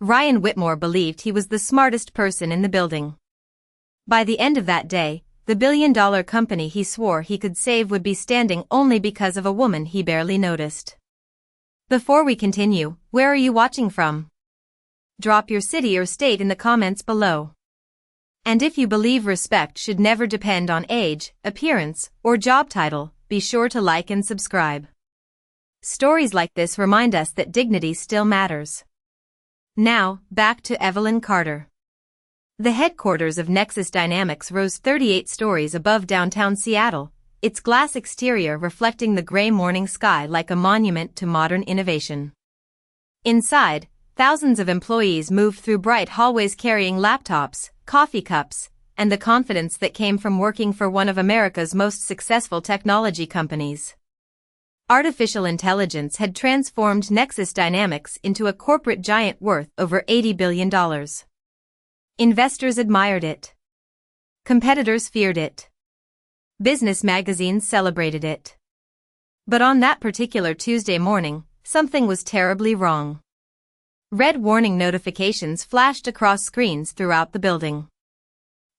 Ryan Whitmore believed he was the smartest person in the building. By the end of that day, the billion-dollar company he swore he could save would be standing only because of a woman he barely noticed. Before we continue, where are you watching from? Drop your city or state in the comments below. And if you believe respect should never depend on age, appearance, or job title, be sure to like and subscribe. Stories like this remind us that dignity still matters. Now, back to Evelyn Carter. The headquarters of Nexus Dynamics rose 38 stories above downtown Seattle, its glass exterior reflecting the gray morning sky like a monument to modern innovation. Inside, thousands of employees moved through bright hallways carrying laptops, coffee cups, and the confidence that came from working for one of America's most successful technology companies. Artificial intelligence had transformed Nexus Dynamics into a corporate giant worth over $80 billion. Investors admired it. Competitors feared it. Business magazines celebrated it. But on that particular Tuesday morning, something was terribly wrong. Red warning notifications flashed across screens throughout the building.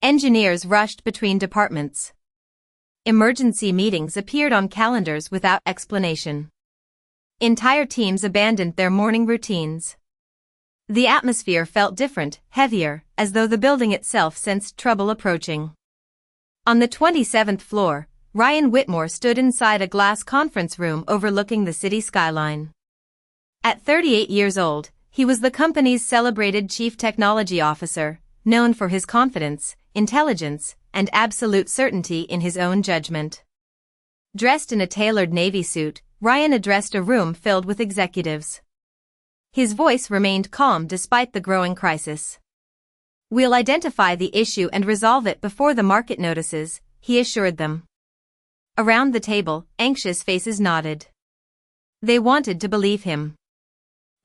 Engineers rushed between departments. Emergency meetings appeared on calendars without explanation. Entire teams abandoned their morning routines. The atmosphere felt different, heavier, as though the building itself sensed trouble approaching. On the 27th floor, Ryan Whitmore stood inside a glass conference room overlooking the city skyline. At 38 years old, he was the company's celebrated chief technology officer, known for his confidence, intelligence, and absolute certainty in his own judgment. Dressed in a tailored navy suit, Ryan addressed a room filled with executives. His voice remained calm despite the growing crisis. "We'll identify the issue and resolve it before the market notices," he assured them. Around the table, anxious faces nodded. They wanted to believe him.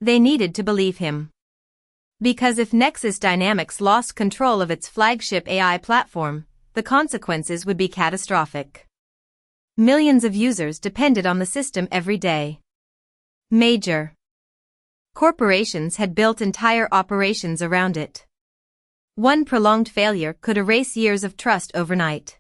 They needed to believe him. Because if Nexus Dynamics lost control of its flagship AI platform, the consequences would be catastrophic. Millions of users depended on the system every day. Major corporations had built entire operations around it. One prolonged failure could erase years of trust overnight.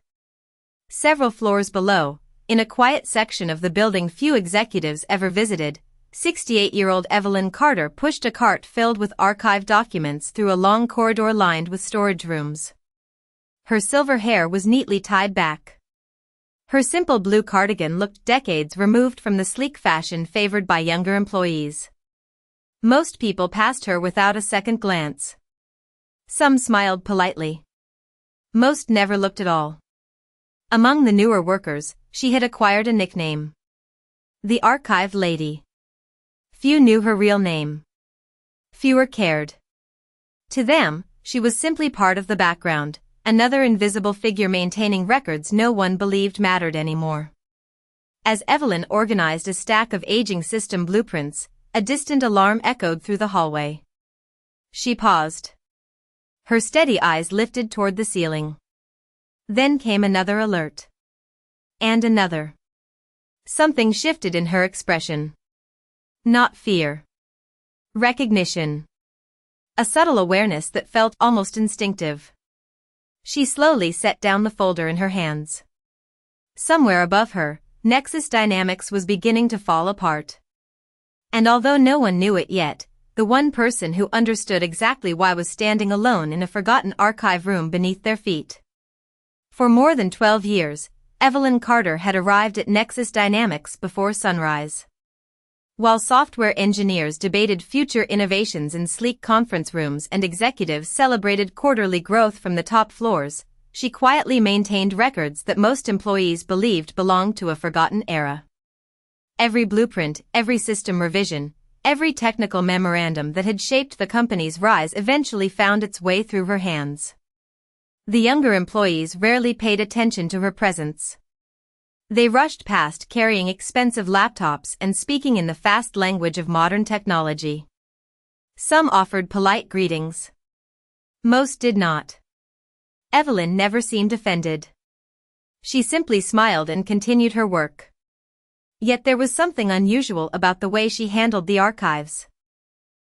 Several floors below, in a quiet section of the building few executives ever visited, 68-year-old Evelyn Carter pushed a cart filled with archived documents through a long corridor lined with storage rooms. Her silver hair was neatly tied back. Her simple blue cardigan looked decades removed from the sleek fashion favored by younger employees. Most people passed her without a second glance. Some smiled politely. Most never looked at all. Among the newer workers, she had acquired a nickname. The Archive Lady. Few knew her real name. Fewer cared. To them, she was simply part of the background, another invisible figure maintaining records no one believed mattered anymore. As Evelyn organized a stack of aging system blueprints, a distant alarm echoed through the hallway. She paused. Her steady eyes lifted toward the ceiling. Then came another alert. And another. Something shifted in her expression. Not fear. Recognition. A subtle awareness that felt almost instinctive. She slowly set down the folder in her hands. Somewhere above her, Nexus Dynamics was beginning to fall apart. And although no one knew it yet, the one person who understood exactly why was standing alone in a forgotten archive room beneath their feet. For more than 12 years, Evelyn Carter had arrived at Nexus Dynamics before sunrise. While software engineers debated future innovations in sleek conference rooms and executives celebrated quarterly growth from the top floors, she quietly maintained records that most employees believed belonged to a forgotten era. Every blueprint, every system revision, every technical memorandum that had shaped the company's rise eventually found its way through her hands. The younger employees rarely paid attention to her presence. They rushed past carrying expensive laptops and speaking in the fast language of modern technology. Some offered polite greetings. Most did not. Evelyn never seemed offended. She simply smiled and continued her work. Yet there was something unusual about the way she handled the archives.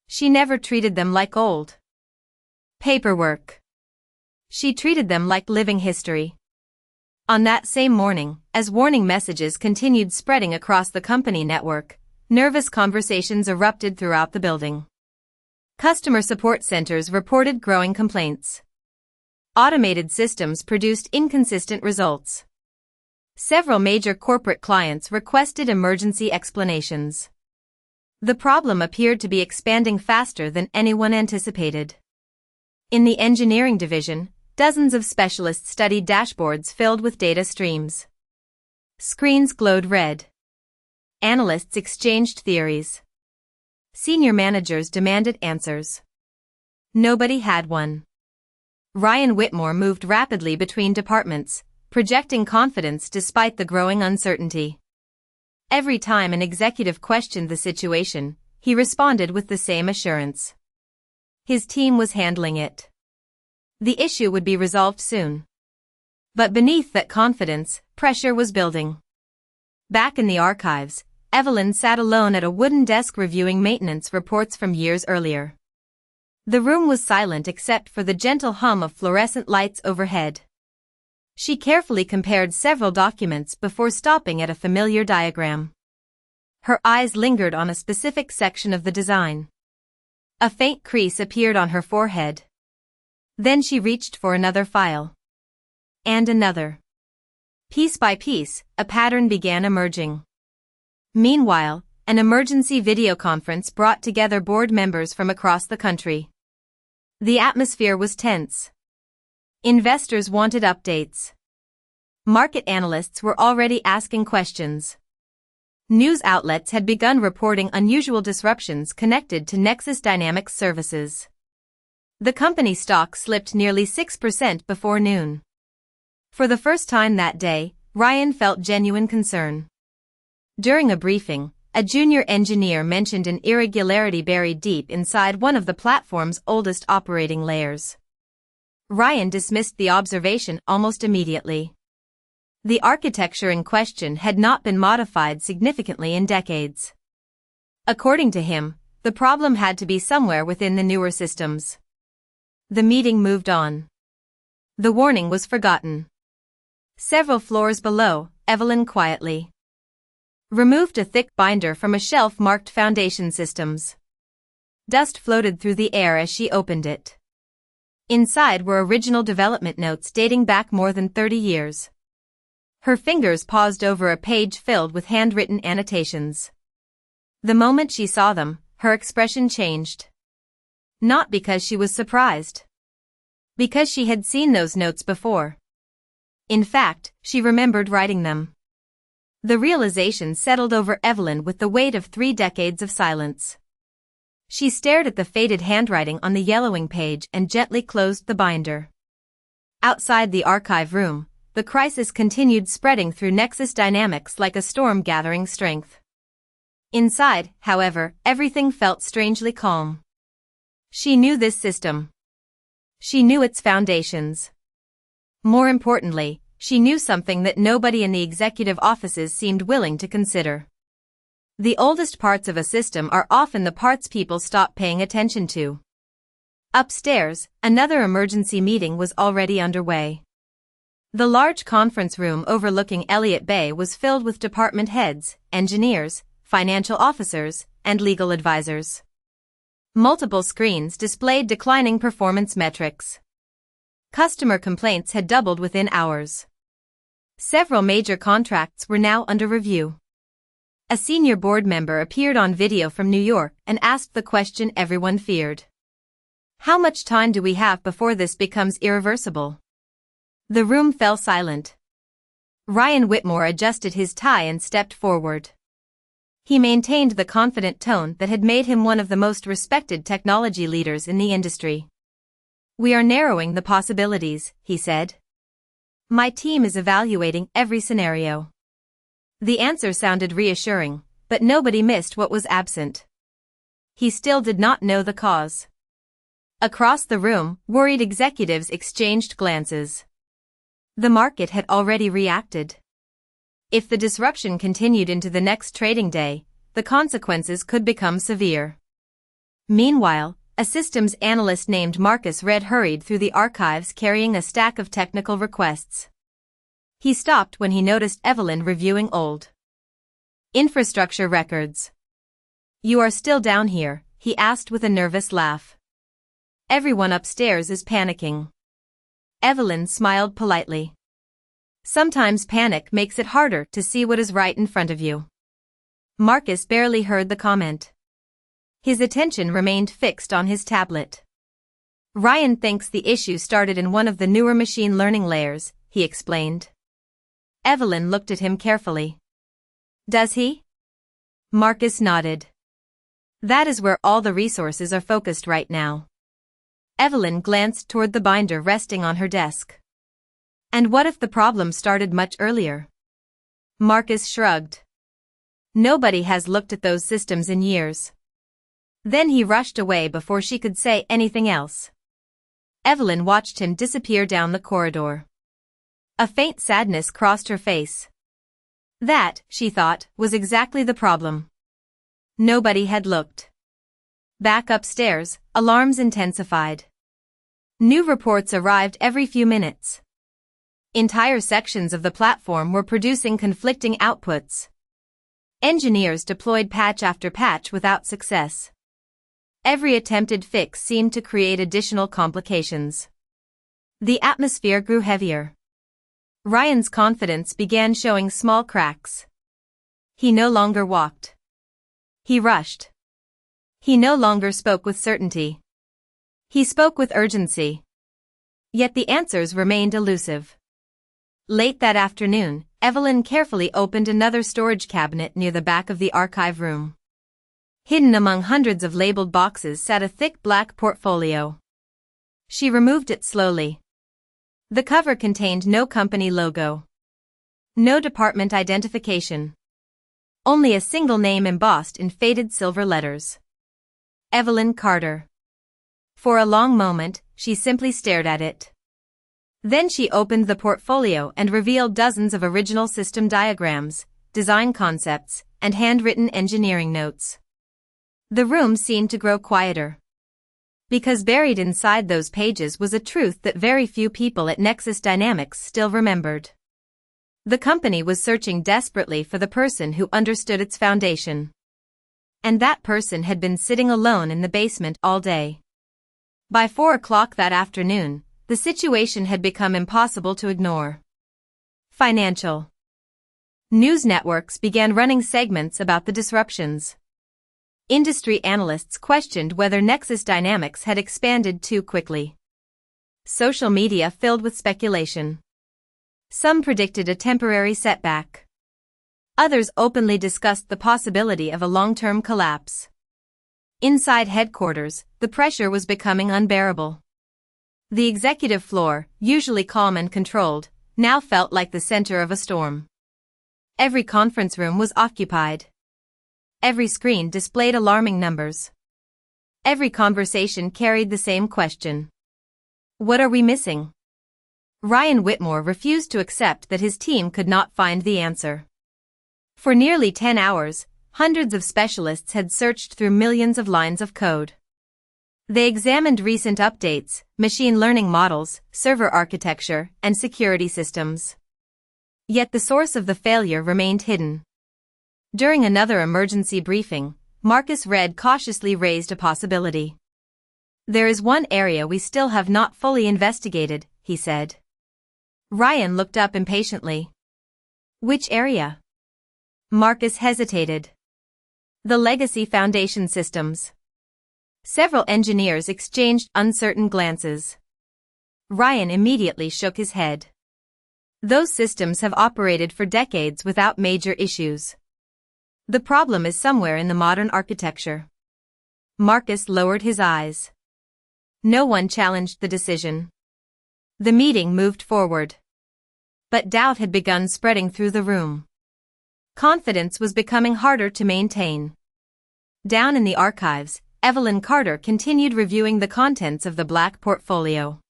She never treated them like old paperwork. She treated them like living history. On that same morning, as warning messages continued spreading across the company network, nervous conversations erupted throughout the building. Customer support centers reported growing complaints. Automated systems produced inconsistent results. Several major corporate clients requested emergency explanations. The problem appeared to be expanding faster than anyone anticipated. In the engineering division, dozens of specialists studied dashboards filled with data streams. Screens glowed red. Analysts exchanged theories. Senior managers demanded answers. Nobody had one. Ryan Whitmore moved rapidly between departments, projecting confidence despite the growing uncertainty. Every time an executive questioned the situation, he responded with the same assurance. His team was handling it. The issue would be resolved soon. But beneath that confidence, pressure was building. Back in the archives, Evelyn sat alone at a wooden desk reviewing maintenance reports from years earlier. The room was silent except for the gentle hum of fluorescent lights overhead. She carefully compared several documents before stopping at a familiar diagram. Her eyes lingered on a specific section of the design. A faint crease appeared on her forehead. Then she reached for another file. And another. Piece by piece, a pattern began emerging. Meanwhile, an emergency video conference brought together board members from across the country. The atmosphere was tense. Investors wanted updates. Market analysts were already asking questions. News outlets had begun reporting unusual disruptions connected to Nexus Dynamics services. The company stock slipped nearly 6% before noon. For the first time that day, Ryan felt genuine concern. During a briefing, a junior engineer mentioned an irregularity buried deep inside one of the platform's oldest operating layers. Ryan dismissed the observation almost immediately. The architecture in question had not been modified significantly in decades. According to him, the problem had to be somewhere within the newer systems. The meeting moved on. The warning was forgotten. Several floors below, Evelyn quietly removed a thick binder from a shelf marked Foundation Systems. Dust floated through the air as she opened it. Inside were original development notes dating back more than 30 years. Her fingers paused over a page filled with handwritten annotations. The moment she saw them, her expression changed. Not because she was surprised. Because she had seen those notes before. In fact, she remembered writing them. The realization settled over Evelyn with the weight of 3 decades of silence. She stared at the faded handwriting on the yellowing page and gently closed the binder. Outside the archive room, the crisis continued spreading through Nexus Dynamics like a storm gathering strength. Inside, however, everything felt strangely calm. She knew this system. She knew its foundations. More importantly, she knew something that nobody in the executive offices seemed willing to consider. The oldest parts of a system are often the parts people stop paying attention to. Upstairs, another emergency meeting was already underway. The large conference room overlooking Elliott Bay was filled with department heads, engineers, financial officers, and legal advisors. Multiple screens displayed declining performance metrics. Customer complaints had doubled within hours. Several major contracts were now under review. A senior board member appeared on video from New York and asked the question everyone feared. How much time do we have before this becomes irreversible? The room fell silent. Ryan Whitmore adjusted his tie and stepped forward. He maintained the confident tone that had made him one of the most respected technology leaders in the industry. We are narrowing the possibilities, he said. My team is evaluating every scenario. The answer sounded reassuring, but nobody missed what was absent. He still did not know the cause. Across the room, worried executives exchanged glances. The market had already reacted. If the disruption continued into the next trading day, the consequences could become severe. Meanwhile, a systems analyst named Marcus Red hurried through the archives carrying a stack of technical requests. He stopped when he noticed Evelyn reviewing old infrastructure records. "You are still down here?" he asked with a nervous laugh. "Everyone upstairs is panicking." Evelyn smiled politely. "Sometimes panic makes it harder to see what is right in front of you." Marcus barely heard the comment. His attention remained fixed on his tablet. "Ryan thinks the issue started in one of the newer machine learning layers," he explained. Evelyn looked at him carefully. "Does he?" Marcus nodded. "That is where all the resources are focused right now." Evelyn glanced toward the binder resting on her desk. "And what if the problem started much earlier?" Marcus shrugged. "Nobody has looked at those systems in years." Then he rushed away before she could say anything else. Evelyn watched him disappear down the corridor. A faint sadness crossed her face. That, she thought, was exactly the problem. Nobody had looked. Back upstairs, alarms intensified. New reports arrived every few minutes. Entire sections of the platform were producing conflicting outputs. Engineers deployed patch after patch without success. Every attempted fix seemed to create additional complications. The atmosphere grew heavier. Ryan's confidence began showing small cracks. He no longer walked. He rushed. He no longer spoke with certainty. He spoke with urgency. Yet the answers remained elusive. Late that afternoon, Evelyn carefully opened another storage cabinet near the back of the archive room. Hidden among hundreds of labeled boxes sat a thick black portfolio. She removed it slowly. The cover contained no company logo. No department identification. Only a single name embossed in faded silver letters. Evelyn Carter. For a long moment, she simply stared at it. Then she opened the portfolio and revealed dozens of original system diagrams, design concepts, and handwritten engineering notes. The room seemed to grow quieter. Because buried inside those pages was a truth that very few people at Nexus Dynamics still remembered. The company was searching desperately for the person who understood its foundation. And that person had been sitting alone in the basement all day. By 4 o'clock that afternoon, the situation had become impossible to ignore. Financial news networks began running segments about the disruptions. Industry analysts questioned whether Nexus Dynamics had expanded too quickly. Social media filled with speculation. Some predicted a temporary setback. Others openly discussed the possibility of a long-term collapse. Inside headquarters, the pressure was becoming unbearable. The executive floor, usually calm and controlled, now felt like the center of a storm. Every conference room was occupied. Every screen displayed alarming numbers. Every conversation carried the same question. What are we missing? Ryan Whitmore refused to accept that his team could not find the answer. For nearly 10 hours, hundreds of specialists had searched through millions of lines of code. They examined recent updates, machine learning models, server architecture, and security systems. Yet the source of the failure remained hidden. During another emergency briefing, Marcus Red cautiously raised a possibility. "There is one area we still have not fully investigated," he said. Ryan looked up impatiently. "Which area?" Marcus hesitated. "The legacy foundation systems." Several engineers exchanged uncertain glances. Ryan immediately shook his head. "Those systems have operated for decades without major issues. The problem is somewhere in the modern architecture." Marcus lowered his eyes. No one challenged the decision. The meeting moved forward. But doubt had begun spreading through the room. Confidence was becoming harder to maintain. Down in the archives, Evelyn Carter continued reviewing the contents of the black portfolio.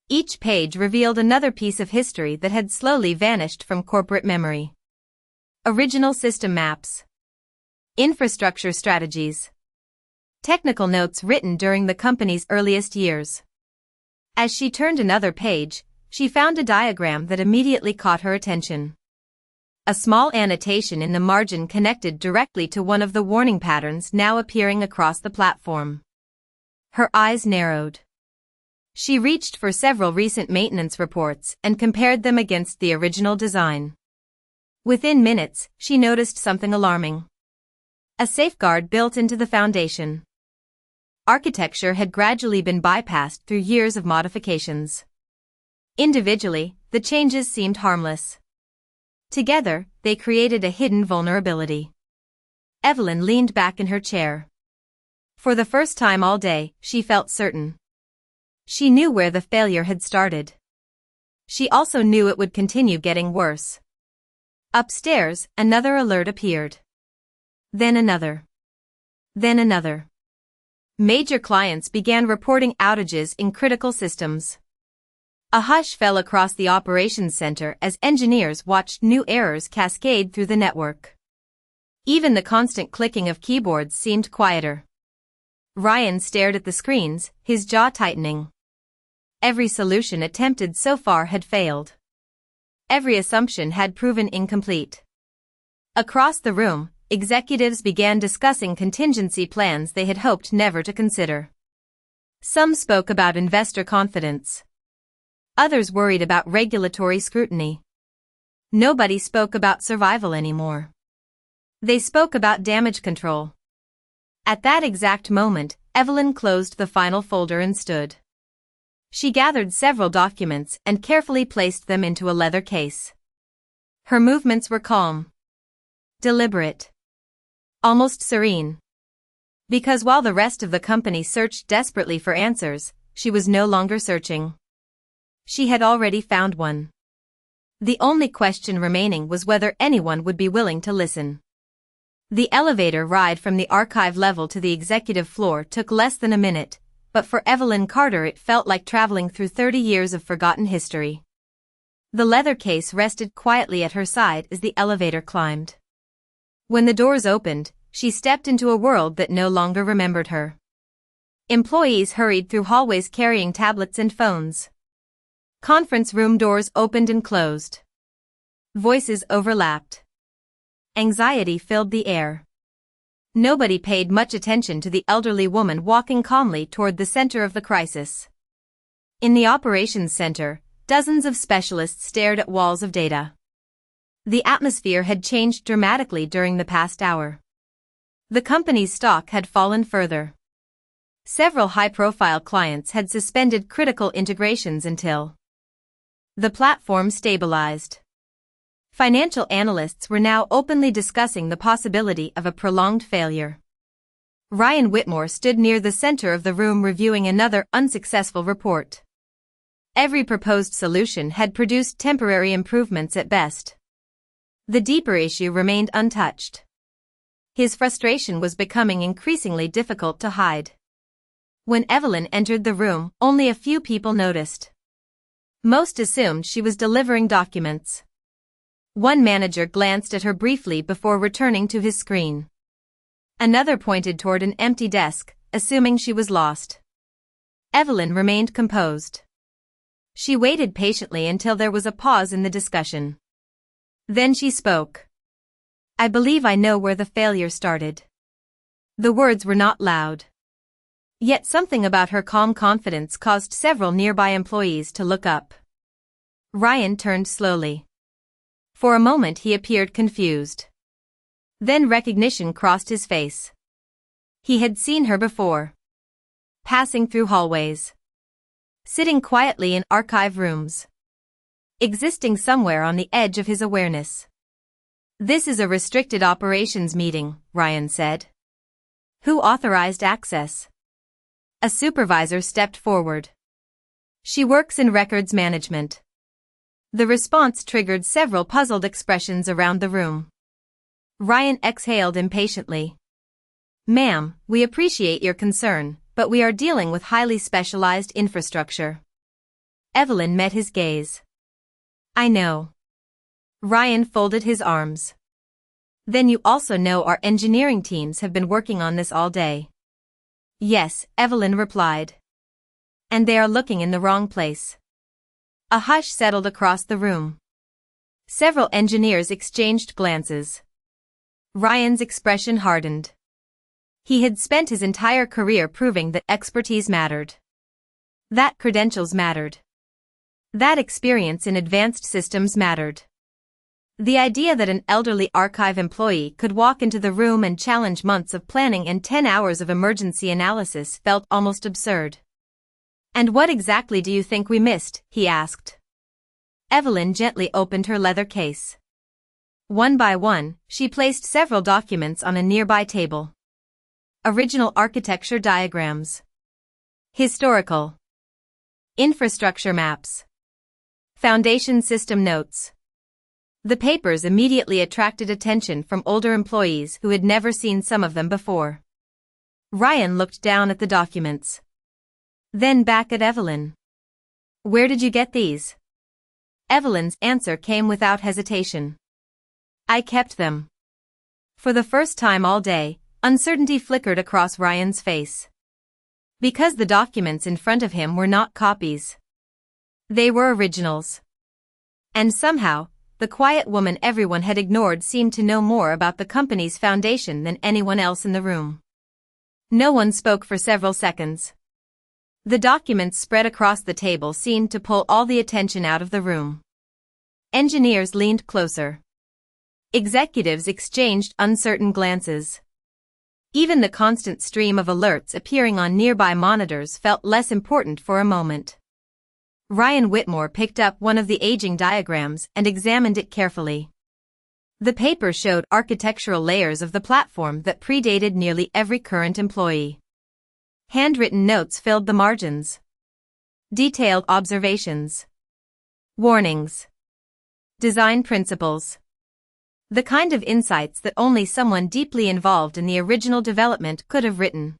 Each page revealed another piece of history that had slowly vanished from corporate memory. Original system maps. Infrastructure strategies. technical notes written during the company's earliest years. As she turned another page, she found a diagram that immediately caught her attention. A small annotation in the margin connected directly to one of the warning patterns now appearing across the platform. Her eyes narrowed. She reached for several recent maintenance reports and compared them against the original design. Within minutes, she noticed something alarming. A safeguard built into the foundation. Architecture had gradually been bypassed through years of modifications. Individually, the changes seemed harmless. Together, they created a hidden vulnerability. Evelyn leaned back in her chair. For the first time all day, she felt certain. She knew where the failure had started. She also knew it would continue getting worse. Upstairs, another alert appeared. Then another. Then another. Major clients began reporting outages in critical systems. A hush fell across the operations center as engineers watched new errors cascade through the network. Even the constant clicking of keyboards seemed quieter. Ryan stared at the screens, his jaw tightening. Every solution attempted so far had failed. Every assumption had proven incomplete. Across the room, executives began discussing contingency plans they had hoped never to consider. Some spoke about investor confidence. Others worried about regulatory scrutiny. Nobody spoke about survival anymore. They spoke about damage control. At that exact moment, Evelyn closed the final folder and stood. She gathered several documents and carefully placed them into a leather case. Her movements were calm. Deliberate. Almost serene. Because while the rest of the company searched desperately for answers, she was no longer searching. She had already found one. The only question remaining was whether anyone would be willing to listen. The elevator ride from the archive level to the executive floor took less than a minute, but for Evelyn Carter it felt like traveling through 30 years of forgotten history. The leather case rested quietly at her side as the elevator climbed. When the doors opened, she stepped into a world that no longer remembered her. Employees hurried through hallways carrying tablets and phones. Conference room doors opened and closed. Voices overlapped. Anxiety filled the air. Nobody paid much attention to the elderly woman walking calmly toward the center of the crisis. In the operations center, dozens of specialists stared at walls of data. The atmosphere had changed dramatically during the past hour. The company's stock had fallen further. Several high-profile clients had suspended critical integrations until the platform stabilized. Financial analysts were now openly discussing the possibility of a prolonged failure. Ryan Whitmore stood near the center of the room reviewing another unsuccessful report. Every proposed solution had produced temporary improvements at best. The deeper issue remained untouched. His frustration was becoming increasingly difficult to hide. When Evelyn entered the room, only a few people noticed. Most assumed she was delivering documents. One manager glanced at her briefly before returning to his screen. Another pointed toward an empty desk, assuming she was lost. Evelyn remained composed. She waited patiently until there was a pause in the discussion. Then she spoke. "I believe I know where the failure started." The words were not loud. Yet something about her calm confidence caused several nearby employees to look up. Ryan turned slowly. For a moment he appeared confused. Then recognition crossed his face. He had seen her before. Passing through hallways. Sitting quietly in archive rooms. Existing somewhere on the edge of his awareness. "This is a restricted operations meeting," Ryan said. "Who authorized access?" A supervisor stepped forward. "She works in records management." The response triggered several puzzled expressions around the room. Ryan exhaled impatiently. "Ma'am, we appreciate your concern, but we are dealing with highly specialized infrastructure." Evelyn met his gaze. "I know." Ryan folded his arms. "Then you also know our engineering teams have been working on this all day." Yes, Evelyn replied. And they are looking in the wrong place. A hush settled across the room. Several engineers exchanged glances. Ryan's expression hardened. He had spent his entire career proving that expertise mattered. That credentials mattered. That experience in advanced systems mattered. The idea that an elderly archive employee could walk into the room and challenge months of planning and 10 hours of emergency analysis felt almost absurd. "And what exactly do you think we missed?" he asked. Evelyn gently opened her leather case. One by one, she placed several documents on a nearby table. Original architecture diagrams. Historical. Infrastructure maps. Foundation system notes. The papers immediately attracted attention from older employees who had never seen some of them before. Ryan looked down at the documents. Then back at Evelyn. "Where did you get these?" Evelyn's answer came without hesitation. "I kept them." For the first time all day, uncertainty flickered across Ryan's face. Because the documents in front of him were not copies. They were originals. And somehow, the quiet woman everyone had ignored seemed to know more about the company's foundation than anyone else in the room. No one spoke for several seconds. The documents spread across the table seemed to pull all the attention out of the room. Engineers leaned closer. Executives exchanged uncertain glances. Even the constant stream of alerts appearing on nearby monitors felt less important for a moment. Ryan Whitmore picked up one of the aging diagrams and examined it carefully. The paper showed architectural layers of the platform that predated nearly every current employee. Handwritten notes filled the margins. Detailed observations. Warnings. Design principles. The kind of insights that only someone deeply involved in the original development could have written.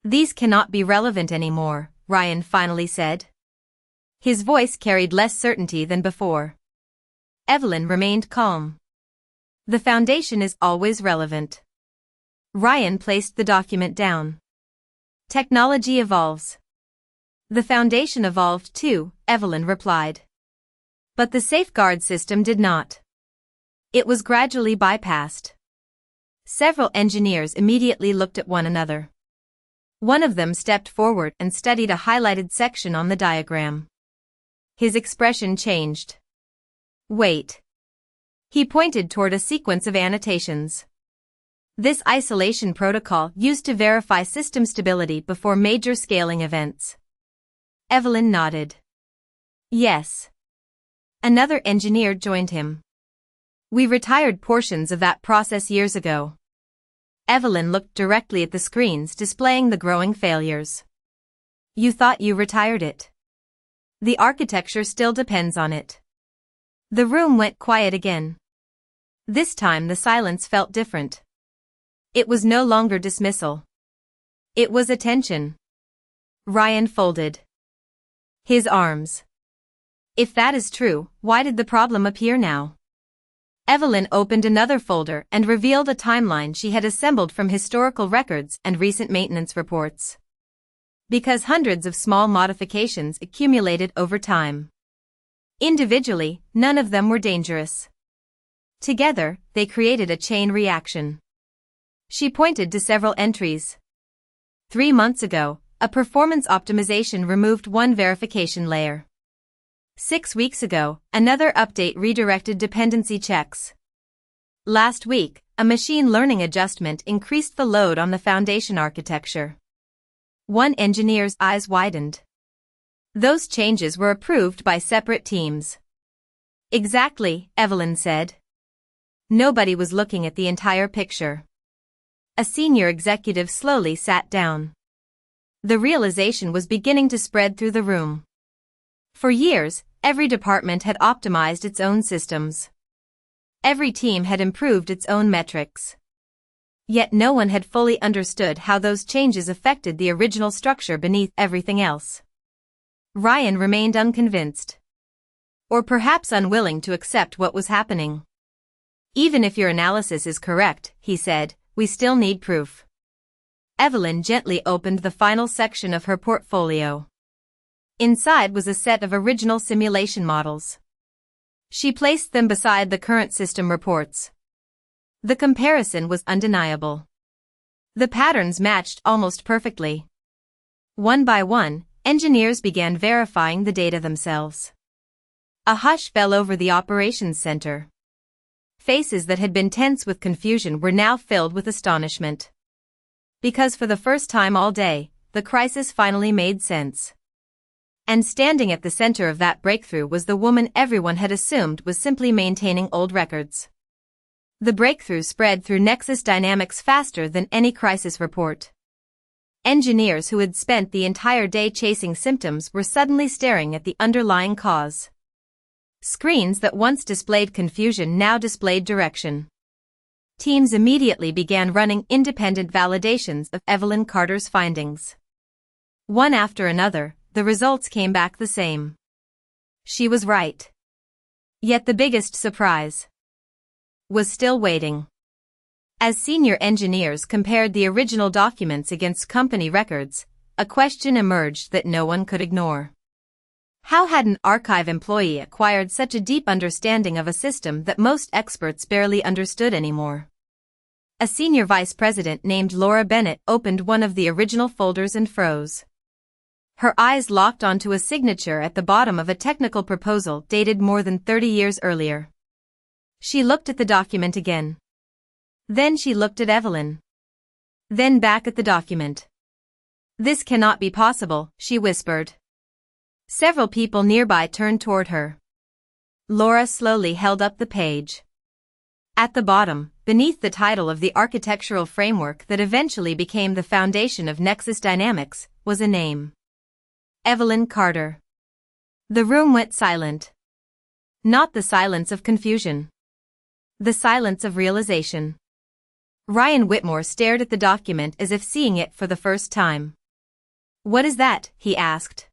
"These cannot be relevant anymore," Ryan finally said. His voice carried less certainty than before. Evelyn remained calm. "The foundation is always relevant." Ryan placed the document down. "Technology evolves." "The foundation evolved too," Evelyn replied. "But the safeguard system did not. It was gradually bypassed." Several engineers immediately looked at one another. One of them stepped forward and studied a highlighted section on the diagram. His expression changed. "Wait." He pointed toward a sequence of annotations. "This isolation protocol used to verify system stability before major scaling events." Evelyn nodded. "Yes." Another engineer joined him. "We retired portions of that process years ago." Evelyn looked directly at the screens displaying the growing failures. "You thought you retired it?" "The architecture still depends on it." The room went quiet again. This time the silence felt different. It was no longer dismissal. It was attention. Ryan folded his arms. "If that is true, why did the problem appear now?" Evelyn opened another folder and revealed a timeline she had assembled from historical records and recent maintenance reports. Because hundreds of small modifications accumulated over time. Individually, none of them were dangerous. Together, they created a chain reaction. She pointed to several entries. 3 months ago, a performance optimization removed one verification layer. 6 weeks ago, another update redirected dependency checks. Last week, a machine learning adjustment increased the load on the foundation architecture. One engineer's eyes widened. Those changes were approved by separate teams. "Exactly," Evelyn said. Nobody was looking at the entire picture. A senior executive slowly sat down. The realization was beginning to spread through the room. For years, every department had optimized its own systems. Every team had improved its own metrics. Yet no one had fully understood how those changes affected the original structure beneath everything else. Ryan remained unconvinced. Or perhaps unwilling to accept what was happening. "Even if your analysis is correct," he said, "we still need proof." Evelyn gently opened the final section of her portfolio. Inside was a set of original simulation models. She placed them beside the current system reports. The comparison was undeniable. The patterns matched almost perfectly. One by one, engineers began verifying the data themselves. A hush fell over the operations center. Faces that had been tense with confusion were now filled with astonishment. Because for the first time all day, the crisis finally made sense. And standing at the center of that breakthrough was the woman everyone had assumed was simply maintaining old records. The breakthrough spread through Nexus Dynamics faster than any crisis report. Engineers who had spent the entire day chasing symptoms were suddenly staring at the underlying cause. Screens that once displayed confusion now displayed direction. Teams immediately began running independent validations of Evelyn Carter's findings. One after another, the results came back the same. She was right. Yet the biggest surprise was still waiting. As senior engineers compared the original documents against company records, a question emerged that no one could ignore. How had an archive employee acquired such a deep understanding of a system that most experts barely understood anymore? A senior vice president named Laura Bennett opened one of the original folders and froze. Her eyes locked onto a signature at the bottom of a technical proposal dated more than 30 years earlier. She looked at the document again. Then she looked at Evelyn. Then back at the document. "This cannot be possible," she whispered. Several people nearby turned toward her. Laura slowly held up the page. At the bottom, beneath the title of the architectural framework that eventually became the foundation of Nexus Dynamics, was a name. Evelyn Carter. The room went silent. Not the silence of confusion. The silence of realization. Ryan Whitmore stared at the document as if seeing it for the first time. "What is that?" he asked.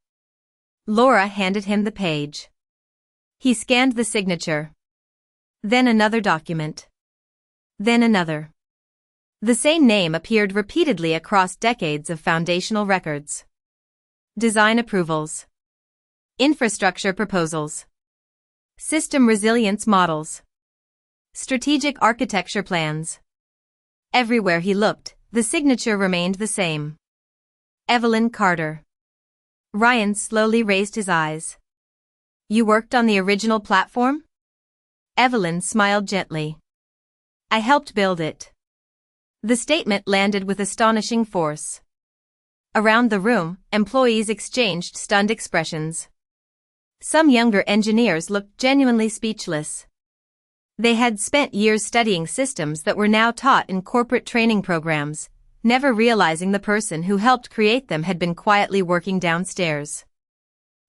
Laura handed him the page. He scanned the signature. Then another document. Then another. The same name appeared repeatedly across decades of foundational records. Design approvals. Infrastructure proposals. System resilience models. Strategic architecture plans. Everywhere he looked, the signature remained the same. Evelyn Carter. Ryan slowly raised his eyes. "You worked on the original platform?" Evelyn smiled gently. "I helped build it." The statement landed with astonishing force. Around the room, employees exchanged stunned expressions. Some younger engineers looked genuinely speechless. They had spent years studying systems that were now taught in corporate training programs, never realizing the person who helped create them had been quietly working downstairs.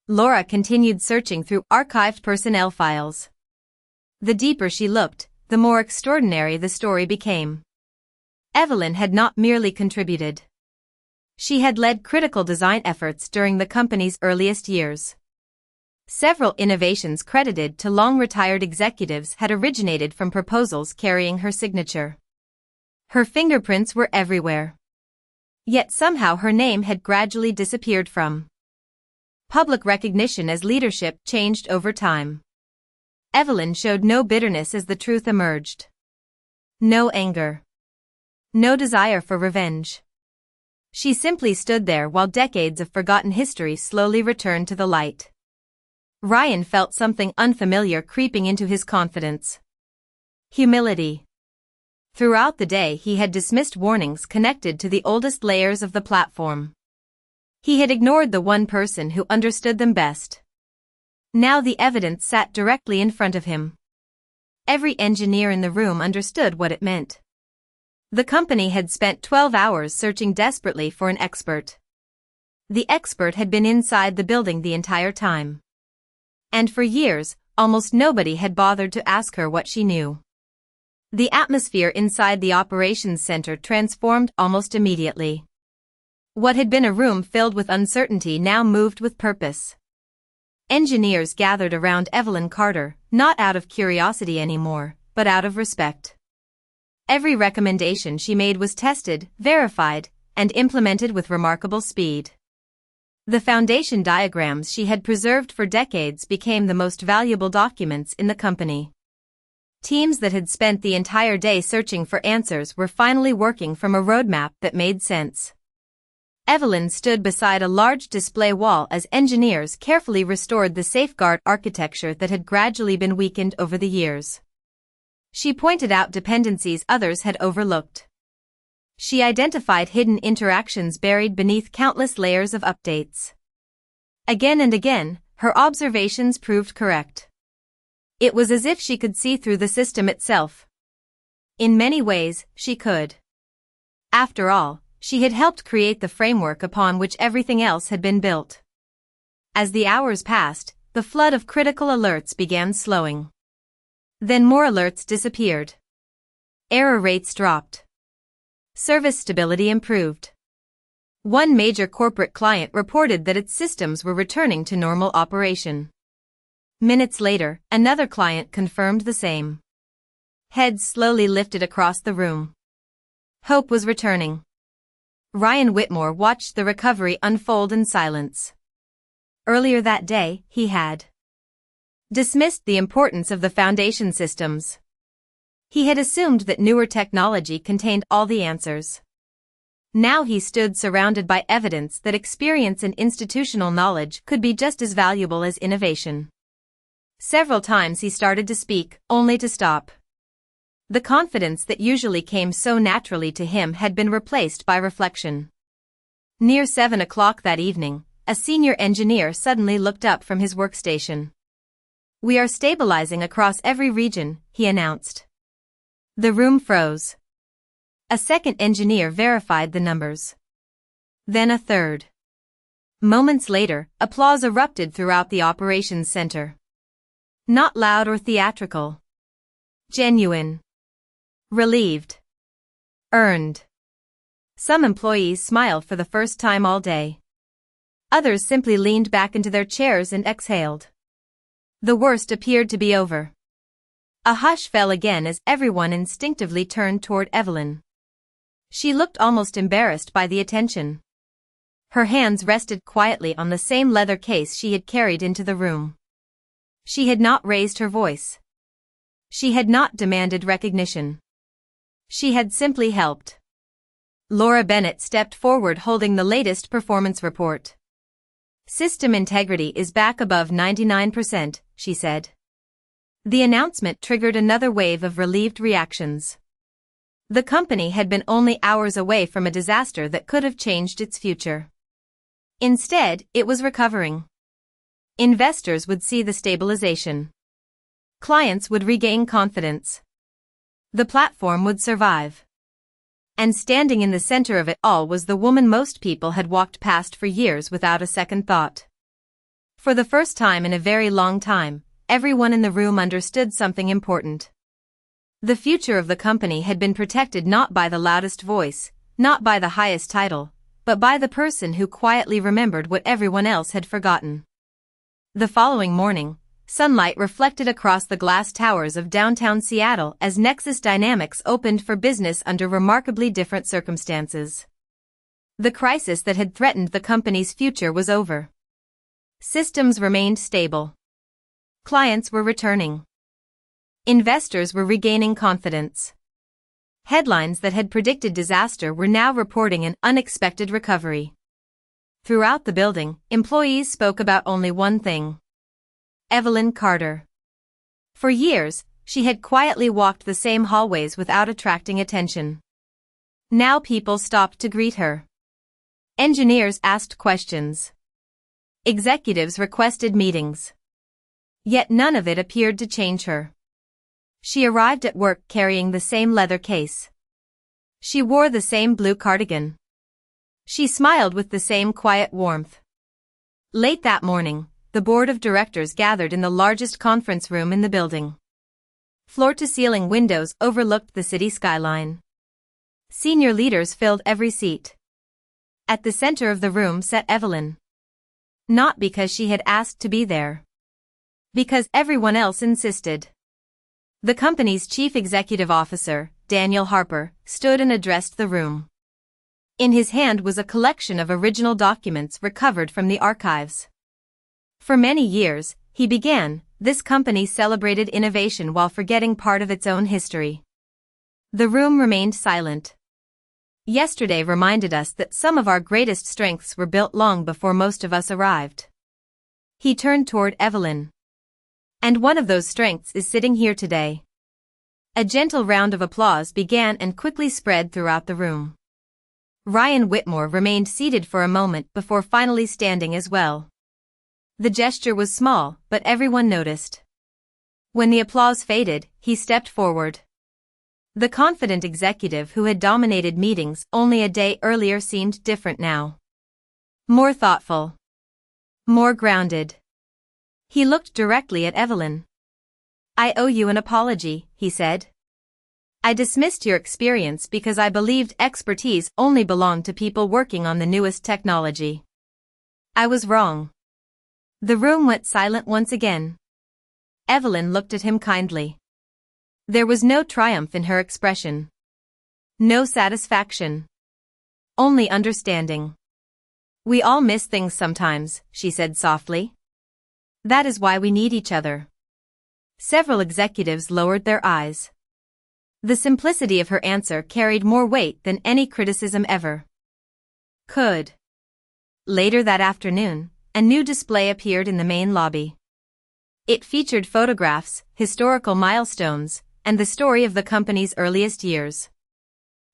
Laura continued searching through archived personnel files. The deeper she looked, the more extraordinary the story became. Evelyn had not merely contributed. She had led critical design efforts during the company's earliest years. Several innovations credited to long-retired executives had originated from proposals carrying her signature. Her fingerprints were everywhere. Yet somehow her name had gradually disappeared from public recognition as leadership changed over time. Evelyn showed no bitterness as the truth emerged. No anger. No desire for revenge. She simply stood there while decades of forgotten history slowly returned to the light. Ryan felt something unfamiliar creeping into his confidence. Humility. Throughout the day he had dismissed warnings connected to the oldest layers of the platform. He had ignored the one person who understood them best. Now the evidence sat directly in front of him. Every engineer in the room understood what it meant. The company had spent 12 hours searching desperately for an expert. The expert had been inside the building the entire time. And for years, almost nobody had bothered to ask her what she knew. The atmosphere inside the operations center transformed almost immediately. What had been a room filled with uncertainty now moved with purpose. Engineers gathered around Evelyn Carter, not out of curiosity anymore, but out of respect. Every recommendation she made was tested, verified, and implemented with remarkable speed. The foundation diagrams she had preserved for decades became the most valuable documents in the company. Teams that had spent the entire day searching for answers were finally working from a roadmap that made sense. Evelyn stood beside a large display wall as engineers carefully restored the safeguard architecture that had gradually been weakened over the years. She pointed out dependencies others had overlooked. She identified hidden interactions buried beneath countless layers of updates. Again and again, her observations proved correct. It was as if she could see through the system itself. In many ways, she could. After all, she had helped create the framework upon which everything else had been built. As the hours passed, the flood of critical alerts began slowing. Then more alerts disappeared. Error rates dropped. Service stability improved. One major corporate client reported that its systems were returning to normal operation. Minutes later, another client confirmed the same. Heads slowly lifted across the room. Hope was returning. Ryan Whitmore watched the recovery unfold in silence. Earlier that day, he had dismissed the importance of the foundation systems. He had assumed that newer technology contained all the answers. Now he stood surrounded by evidence that experience and institutional knowledge could be just as valuable as innovation. Several times he started to speak, only to stop. The confidence that usually came so naturally to him had been replaced by reflection. Near 7 o'clock that evening, a senior engineer suddenly looked up from his workstation. "We are stabilizing across every region," he announced. The room froze. A second engineer verified the numbers. Then a third. Moments later, applause erupted throughout the operations center. Not loud or theatrical. Genuine. Relieved. Earned. Some employees smiled for the first time all day. Others simply leaned back into their chairs and exhaled. The worst appeared to be over. A hush fell again as everyone instinctively turned toward Evelyn. She looked almost embarrassed by the attention. Her hands rested quietly on the same leather case she had carried into the room. She had not raised her voice. She had not demanded recognition. She had simply helped. Laura Bennett stepped forward holding the latest performance report. "System integrity is back above 99%, she said. The announcement triggered another wave of relieved reactions. The company had been only hours away from a disaster that could have changed its future. Instead, it was recovering. Investors would see the stabilization. Clients would regain confidence. The platform would survive. And standing in the center of it all was the woman most people had walked past for years without a second thought. For the first time in a very long time, everyone in the room understood something important. The future of the company had been protected not by the loudest voice, not by the highest title, but by the person who quietly remembered what everyone else had forgotten. The following morning, sunlight reflected across the glass towers of downtown Seattle as Nexus Dynamics opened for business under remarkably different circumstances. The crisis that had threatened the company's future was over. Systems remained stable. Clients were returning. Investors were regaining confidence. Headlines that had predicted disaster were now reporting an unexpected recovery. Throughout the building, employees spoke about only one thing. Evelyn Carter. For years, she had quietly walked the same hallways without attracting attention. Now people stopped to greet her. Engineers asked questions. Executives requested meetings. Yet none of it appeared to change her. She arrived at work carrying the same leather case. She wore the same blue cardigan. She smiled with the same quiet warmth. Late that morning, the board of directors gathered in the largest conference room in the building. Floor-to-ceiling windows overlooked the city skyline. Senior leaders filled every seat. At the center of the room sat Evelyn. Not because she had asked to be there. Because everyone else insisted. The company's chief executive officer, Daniel Harper, stood and addressed the room. In his hand was a collection of original documents recovered from the archives. For many years, he began, this company celebrated innovation while forgetting part of its own history. The room remained silent. Yesterday reminded us that some of our greatest strengths were built long before most of us arrived. He turned toward Evelyn. And one of those strengths is sitting here today. A gentle round of applause began and quickly spread throughout the room. Ryan Whitmore remained seated for a moment before finally standing as well. The gesture was small, but everyone noticed. When the applause faded, he stepped forward. The confident executive who had dominated meetings only a day earlier seemed different now. More thoughtful. More grounded. He looked directly at Evelyn. "I owe you an apology," he said. "I dismissed your experience because I believed expertise only belonged to people working on the newest technology. I was wrong." The room went silent once again. Evelyn looked at him kindly. There was no triumph in her expression. No satisfaction. Only understanding. "We all miss things sometimes," she said softly. "That is why we need each other." Several executives lowered their eyes. The simplicity of her answer carried more weight than any criticism ever could. Later that afternoon, a new display appeared in the main lobby. It featured photographs, historical milestones, and the story of the company's earliest years.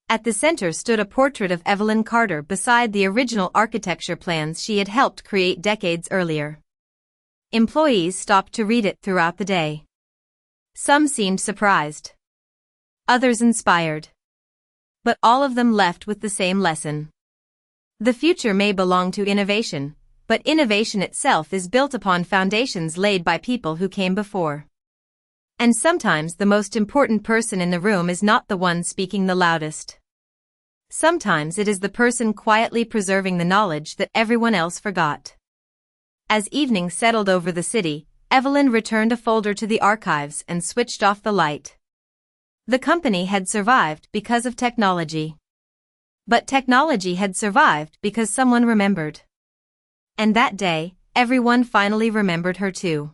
At the center stood a portrait of Evelyn Carter beside the original architecture plans she had helped create decades earlier. Employees stopped to read it throughout the day. Some seemed surprised. Others inspired. But all of them left with the same lesson. The future may belong to innovation, but innovation itself is built upon foundations laid by people who came before. And sometimes the most important person in the room is not the one speaking the loudest. Sometimes it is the person quietly preserving the knowledge that everyone else forgot. As evening settled over the city, Evelyn returned a folder to the archives and switched off the light. The company had survived because of technology. But technology had survived because someone remembered. And that day, everyone finally remembered her too.